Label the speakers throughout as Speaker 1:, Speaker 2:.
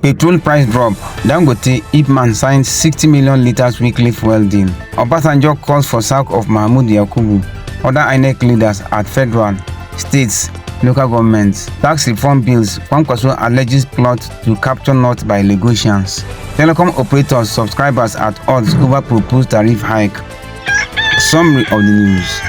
Speaker 1: Petrol price drop. Dangote IPMAN signs 60 million litres weekly fuel deal. Obasanjo calls for sack of Mahmood Yakubu. Other INEC leaders at federal, states, local governments. Tax reform bills. Kwankwaso alleges plot to capture North by Lagosians. Telecom operators subscribers at odds over proposed tariff hike. Summary of the news.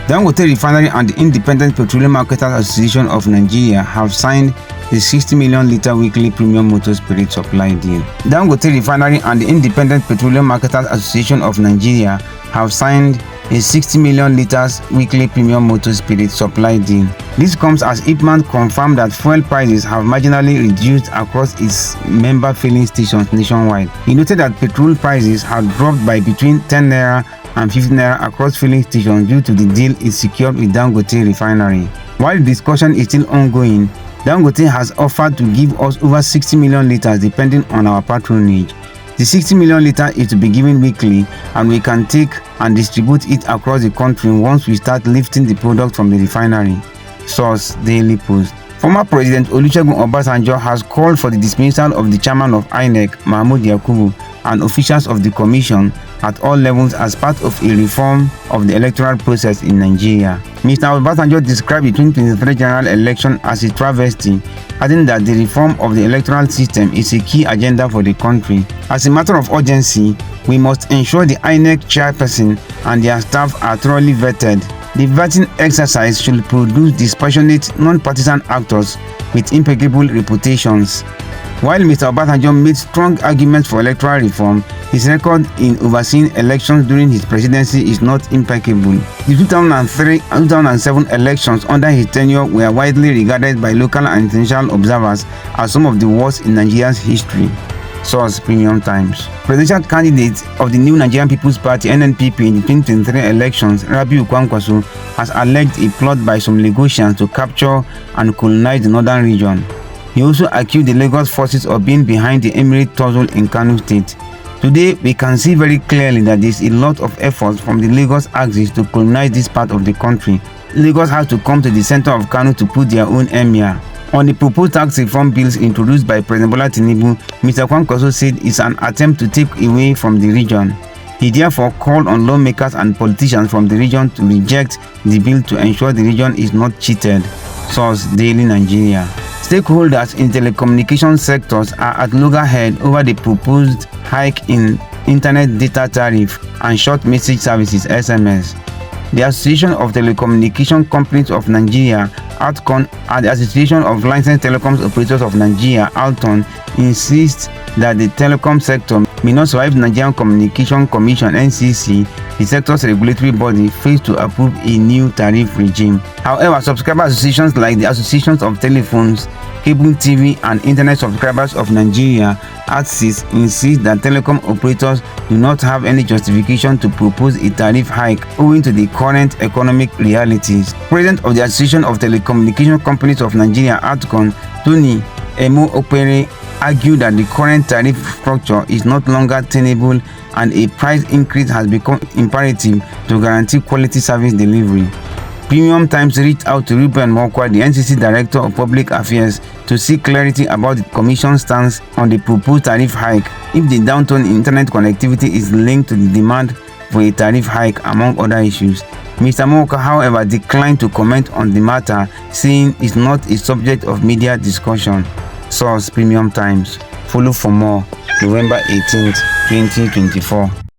Speaker 1: Dangote Refinery and the Independent Petroleum Marketers Association of Nigeria have signed the 60 million litre weekly premium motor spirit supply deal. Dangote Refinery and the Independent Petroleum Marketers Association of Nigeria have signed a 60 million litres weekly premium motor spirit supply deal. This comes as IPMAN confirmed that fuel prices have marginally reduced across its member filling stations nationwide. He noted that petrol prices had dropped by between 10 naira and 15 naira across filling stations due to the deal it secured with Dangote Refinery. While the discussion is still ongoing, Dangote has offered to give us over 60 million litres depending on our patronage. The 60 million litres is to be given weekly, and we can take and distribute it across the country once we start lifting the product from the refinery. Source: Daily Post. Former President Olusegun Obasanjo has called for the dismissal of the chairman of INEC, Mahmood Yakubu, and officials of the commission at all levels as part of a reform of the electoral process in Nigeria. Mr. Obasanjo described the 2023 general election as a travesty, adding that the reform of the electoral system is a key agenda for the country. As a matter of urgency, we must ensure the INEC chairperson and their staff are thoroughly vetted. The vetting exercise should produce dispassionate, non-partisan actors with impeccable reputations. While Mr. Obasanjo made strong arguments for electoral reform, his record in overseeing elections during his presidency is not impeccable. The 2003 and 2007 elections under his tenure were widely regarded by local and international observers as some of the worst in Nigeria's history. Source: Premium Times. Presidential candidate of the New Nigerian People's Party (NNPP) in the 2023 elections, Kwankwaso, has alleged a plot by some Lagosians to capture and colonize the northern region. He also accused the Lagos forces of being behind the emirate tussle in Kano State. Today, we can see very clearly that there is a lot of effort from the Lagos axis to colonize this part of the country. Lagos has to come to the center of Kano to put their own emir. On the proposed tax reform bills introduced by President Bola Tinubu, Mr. Kwankwaso said it's an attempt to take away from the region. He therefore called on lawmakers and politicians from the region to reject the bill to ensure the region is not cheated. Source: Daily Nigeria. Stakeholders in telecommunication sectors are at loggerhead over the proposed hike in internet data tariff and short message services (SMS). The Association of Telecommunication Companies of Nigeria (ATCON) and the Association of Licensed Telecoms Operators of Nigeria (ALTON) insist that the telecom sector may not survive the Nigerian Communication Commission (NCC), the sector's regulatory body, fails to approve a new tariff regime. However, subscriber associations like the Associations of Telephones, Cable TV and Internet Subscribers of Nigeria (ATSIS) insist that telecom operators do not have any justification to propose a tariff hike owing to the current economic realities. President of the Association of Telecommunication Companies of Nigeria (ATCON), Tony Emo Okpere, argued that the current tariff structure is not longer tenable and a price increase has become imperative to guarantee quality service delivery. Premium Times reached out to Ruben Mokwa, the NCC Director of Public Affairs, to seek clarity about the Commission's stance on the proposed tariff hike if the downturn in internet connectivity is linked to the demand for a tariff hike, among other issues. Mr. Mokwa, however, declined to comment on the matter, saying it's not a subject of media discussion. Source: Premium Times. Follow for more. November 18th, 2024.